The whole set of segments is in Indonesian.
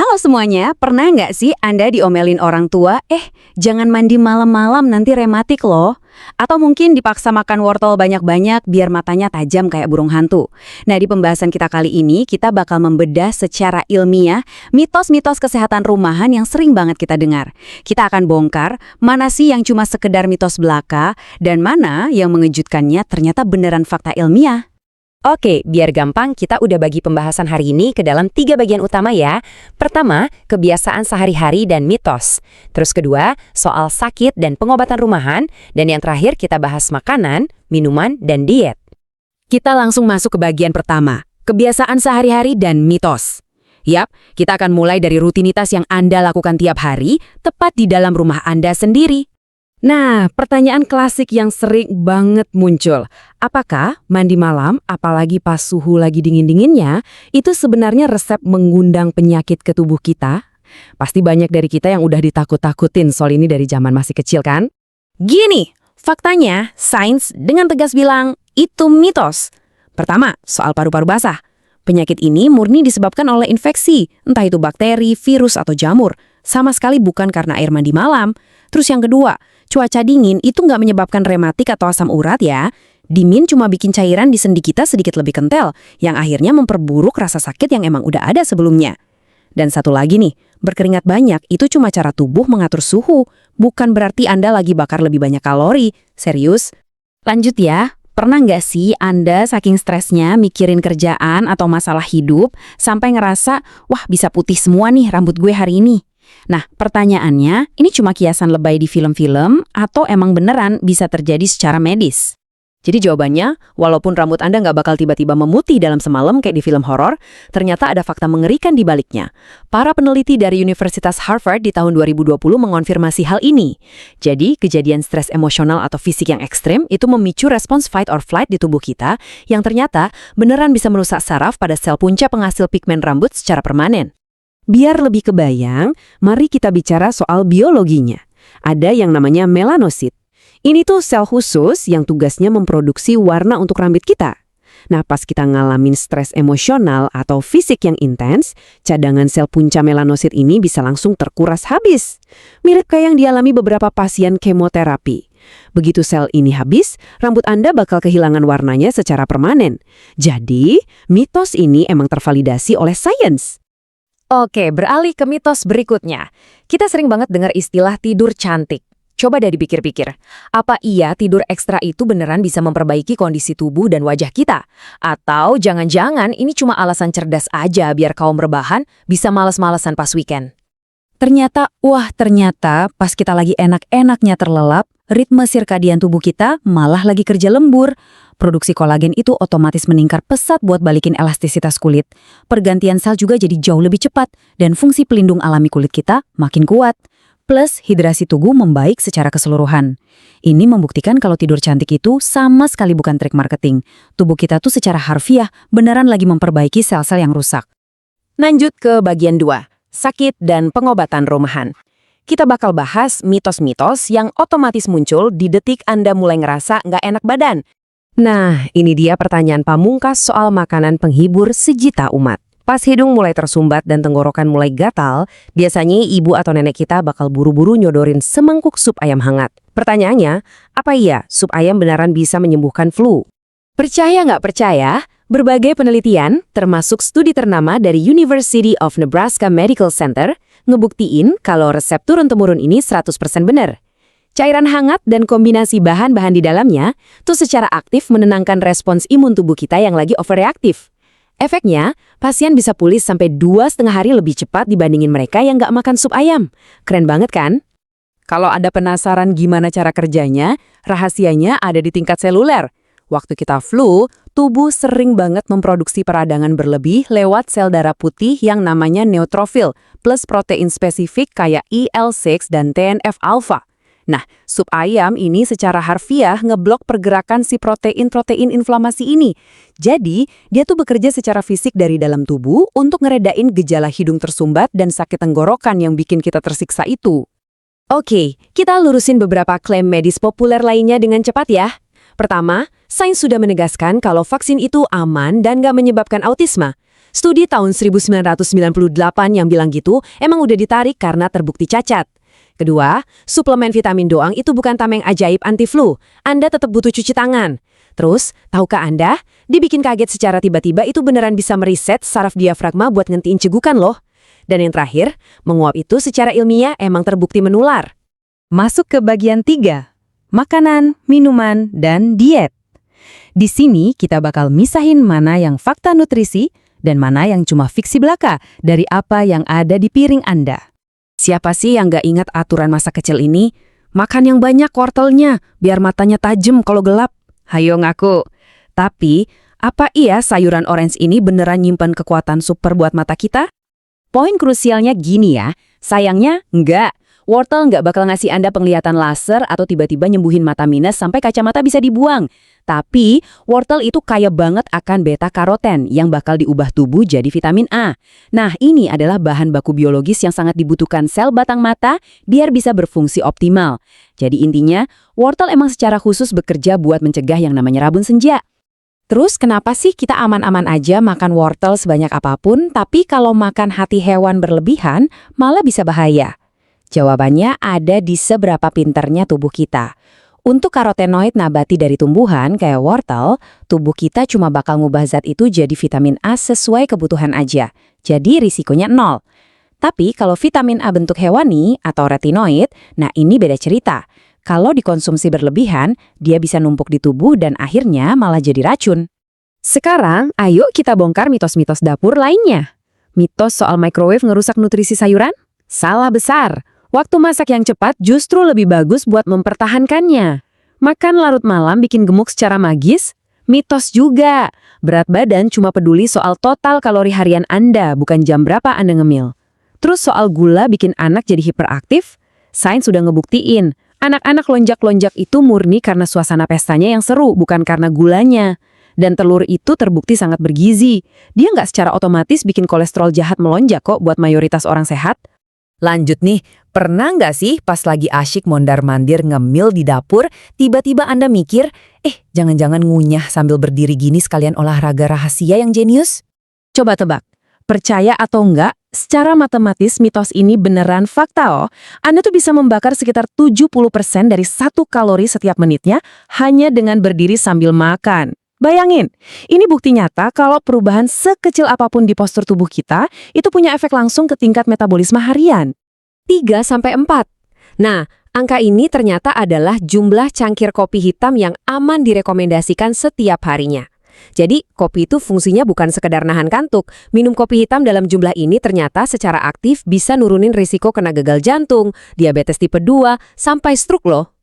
Halo semuanya, pernah nggak sih Anda diomelin orang tua, jangan mandi malam-malam nanti rematik loh? Atau mungkin dipaksa makan wortel banyak-banyak biar matanya tajam kayak burung hantu. Nah, di pembahasan kita kali ini, kita bakal membedah secara ilmiah mitos-mitos kesehatan rumahan yang sering banget kita dengar. Kita akan bongkar mana sih yang cuma sekedar mitos belaka, dan mana yang mengejutkannya ternyata beneran fakta ilmiah. Oke, biar gampang, kita udah bagi pembahasan hari ini ke dalam 3 bagian utama ya. Pertama, kebiasaan sehari-hari dan mitos. Terus kedua, soal sakit dan pengobatan rumahan. Dan yang terakhir, kita bahas makanan, minuman, dan diet. Kita langsung masuk ke bagian pertama, kebiasaan sehari-hari dan mitos. Yap, kita akan mulai dari rutinitas yang Anda lakukan tiap hari, tepat di dalam rumah Anda sendiri. Nah, pertanyaan klasik yang sering banget muncul. Apakah mandi malam, apalagi pas suhu lagi dingin-dinginnya, itu sebenarnya resep mengundang penyakit ke tubuh kita? Pasti banyak dari kita yang udah ditakut-takutin soal ini dari zaman masih kecil kan? Gini, faktanya, sains dengan tegas bilang, itu mitos. Pertama, soal paru-paru basah. Penyakit ini murni disebabkan oleh infeksi, entah itu bakteri, virus, atau jamur. Sama sekali bukan karena air mandi malam. Terus yang kedua, cuaca dingin itu nggak menyebabkan rematik atau asam urat ya. Dingin cuma bikin cairan di sendi kita sedikit lebih kental, yang akhirnya memperburuk rasa sakit yang emang udah ada sebelumnya. Dan satu lagi nih, berkeringat banyak itu cuma cara tubuh mengatur suhu, bukan berarti Anda lagi bakar lebih banyak kalori. Serius? Lanjut ya. Pernah nggak sih Anda saking stresnya mikirin kerjaan atau masalah hidup sampai ngerasa, wah bisa putih semua nih rambut gue hari ini? Nah, pertanyaannya, ini cuma kiasan lebay di film-film atau emang beneran bisa terjadi secara medis? Jadi jawabannya, walaupun rambut Anda nggak bakal tiba-tiba memutih dalam semalam kayak di film horor, ternyata ada fakta mengerikan di baliknya. Para peneliti dari Universitas Harvard di tahun 2020 mengonfirmasi hal ini. Jadi, kejadian stres emosional atau fisik yang ekstrem itu memicu respons fight or flight di tubuh kita yang ternyata beneran bisa merusak saraf pada sel punca penghasil pigmen rambut secara permanen. Biar lebih kebayang, mari kita bicara soal biologinya. Ada yang namanya melanosit. Ini tuh sel khusus yang tugasnya memproduksi warna untuk rambut kita. Nah, pas kita ngalamin stres emosional atau fisik yang intens, cadangan sel punca melanosit ini bisa langsung terkuras habis. Mirip kayak yang dialami beberapa pasien kemoterapi. Begitu sel ini habis, rambut Anda bakal kehilangan warnanya secara permanen. Jadi, mitos ini emang tervalidasi oleh sains. Oke, beralih ke mitos berikutnya. Kita sering banget dengar istilah tidur cantik. Coba deh dipikir-pikir, apa iya tidur ekstra itu beneran bisa memperbaiki kondisi tubuh dan wajah kita? Atau jangan-jangan ini cuma alasan cerdas aja biar kaum rebahan bisa males-malesan pas weekend? Ternyata pas kita lagi enak-enaknya terlelap, ritme sirkadian tubuh kita malah lagi kerja lembur. Produksi kolagen itu otomatis meningkat pesat buat balikin elastisitas kulit. Pergantian sel juga jadi jauh lebih cepat, dan fungsi pelindung alami kulit kita makin kuat. Plus, hidrasi tubuh membaik secara keseluruhan. Ini membuktikan kalau tidur cantik itu sama sekali bukan trik marketing. Tubuh kita tuh secara harfiah beneran lagi memperbaiki sel-sel yang rusak. Lanjut ke bagian 2, sakit dan pengobatan rumahan. Kita bakal bahas mitos-mitos yang otomatis muncul di detik Anda mulai ngerasa nggak enak badan. Nah, ini dia pertanyaan pamungkas soal makanan penghibur sejuta umat. Pas hidung mulai tersumbat dan tenggorokan mulai gatal, biasanya ibu atau nenek kita bakal buru-buru nyodorin semangkuk sup ayam hangat. Pertanyaannya, apa iya sup ayam beneran bisa menyembuhkan flu? Percaya nggak percaya, berbagai penelitian, termasuk studi ternama dari University of Nebraska Medical Center, ngebuktiin kalau resep turun-temurun ini 100% benar. Cairan hangat dan kombinasi bahan-bahan di dalamnya tuh secara aktif menenangkan respons imun tubuh kita yang lagi overreaktif. Efeknya, pasien bisa pulih sampai 2,5 hari lebih cepat dibandingin mereka yang nggak makan sup ayam. Keren banget kan? Kalau Anda penasaran gimana cara kerjanya, rahasianya ada di tingkat seluler. Waktu kita flu, tubuh sering banget memproduksi peradangan berlebih lewat sel darah putih yang namanya neutrofil, plus protein spesifik kayak IL-6 dan TNF-alpha. Nah, sup ayam ini secara harfiah ngeblok pergerakan si protein-protein inflamasi ini. Jadi, dia tuh bekerja secara fisik dari dalam tubuh untuk ngeredain gejala hidung tersumbat dan sakit tenggorokan yang bikin kita tersiksa itu. Oke, kita lurusin beberapa klaim medis populer lainnya dengan cepat ya. Pertama, sains sudah menegaskan kalau vaksin itu aman dan nggak menyebabkan autisme. Studi tahun 1998 yang bilang gitu emang udah ditarik karena terbukti cacat. Kedua, suplemen vitamin doang itu bukan tameng ajaib anti flu. Anda tetap butuh cuci tangan. Terus, tahukah Anda, dibikin kaget secara tiba-tiba itu beneran bisa meriset saraf diafragma buat ngentiin cegukan loh. Dan yang terakhir, menguap itu secara ilmiah emang terbukti menular. Masuk ke bagian 3, makanan, minuman, dan diet. Di sini kita bakal misahin mana yang fakta nutrisi dan mana yang cuma fiksi belaka dari apa yang ada di piring Anda. Siapa sih yang nggak ingat aturan masa kecil ini? Makan yang banyak wortelnya, biar matanya tajam kalau gelap. Hayo ngaku. Tapi, apa iya sayuran orange ini beneran nyimpen kekuatan super buat mata kita? Poin krusialnya gini ya, sayangnya enggak. Wortel nggak bakal ngasih Anda penglihatan laser atau tiba-tiba nyembuhin mata minus sampai kacamata bisa dibuang. Tapi, wortel itu kaya banget akan beta-karoten yang bakal diubah tubuh jadi vitamin A. Nah, ini adalah bahan baku biologis yang sangat dibutuhkan sel batang mata biar bisa berfungsi optimal. Jadi intinya, wortel emang secara khusus bekerja buat mencegah yang namanya rabun senja. Terus kenapa sih kita aman-aman aja makan wortel sebanyak apapun, tapi kalau makan hati hewan berlebihan malah bisa bahaya? Jawabannya ada di seberapa pinternya tubuh kita. Untuk karotenoid nabati dari tumbuhan kayak wortel, tubuh kita cuma bakal ngubah zat itu jadi vitamin A sesuai kebutuhan aja. Jadi risikonya 0. Tapi kalau vitamin A bentuk hewani atau retinoid, nah ini beda cerita. Kalau dikonsumsi berlebihan, dia bisa numpuk di tubuh dan akhirnya malah jadi racun. Sekarang, ayo kita bongkar mitos-mitos dapur lainnya. Mitos soal microwave ngerusak nutrisi sayuran? Salah besar. Waktu masak yang cepat justru lebih bagus buat mempertahankannya. Makan larut malam bikin gemuk secara magis? Mitos juga. Berat badan cuma peduli soal total kalori harian Anda, bukan jam berapa Anda ngemil. Terus soal gula bikin anak jadi hiperaktif? Sains sudah ngebuktiin. Anak-anak lonjak-lonjak itu murni karena suasana pestanya yang seru, bukan karena gulanya. Dan telur itu terbukti sangat bergizi. Dia nggak secara otomatis bikin kolesterol jahat melonjak kok buat mayoritas orang sehat. Lanjut nih, pernah nggak sih pas lagi asyik mondar-mandir ngemil di dapur, tiba-tiba Anda mikir, jangan-jangan ngunyah sambil berdiri gini sekalian olahraga rahasia yang jenius? Coba tebak, percaya atau enggak, secara matematis mitos ini beneran fakta oh. Anda tuh bisa membakar sekitar 70% dari 1 kalori setiap menitnya hanya dengan berdiri sambil makan. Bayangin, ini bukti nyata kalau perubahan sekecil apapun di postur tubuh kita itu punya efek langsung ke tingkat metabolisme harian. 3-4. Nah, angka ini ternyata adalah jumlah cangkir kopi hitam yang aman direkomendasikan setiap harinya. Jadi, kopi itu fungsinya bukan sekedar nahan kantuk. Minum kopi hitam dalam jumlah ini ternyata secara aktif bisa nurunin risiko kena gagal jantung, diabetes tipe 2, sampai stroke loh.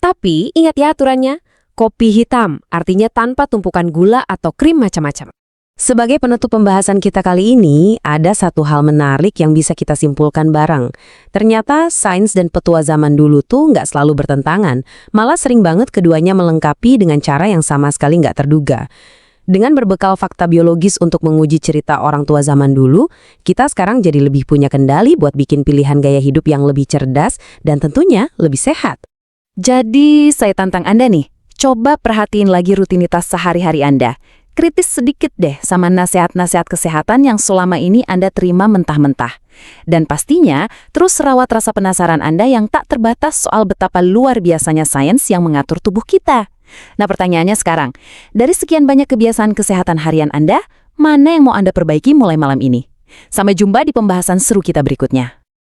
Tapi, ingat ya aturannya. Kopi hitam, artinya tanpa tumpukan gula atau krim macam-macam. Sebagai penutup pembahasan kita kali ini, ada satu hal menarik yang bisa kita simpulkan bareng. Ternyata sains dan petua zaman dulu tuh nggak selalu bertentangan, malah sering banget keduanya melengkapi dengan cara yang sama sekali nggak terduga. Dengan berbekal fakta biologis untuk menguji cerita orang tua zaman dulu, kita sekarang jadi lebih punya kendali buat bikin pilihan gaya hidup yang lebih cerdas dan tentunya lebih sehat. Jadi, saya tantang Anda nih. Coba perhatiin lagi rutinitas sehari-hari Anda. Kritis sedikit deh sama nasihat-nasihat kesehatan yang selama ini Anda terima mentah-mentah. Dan pastinya, terus rawat rasa penasaran Anda yang tak terbatas soal betapa luar biasanya sains yang mengatur tubuh kita. Nah, pertanyaannya sekarang, dari sekian banyak kebiasaan kesehatan harian Anda, mana yang mau Anda perbaiki mulai malam ini? Sampai jumpa di pembahasan seru kita berikutnya.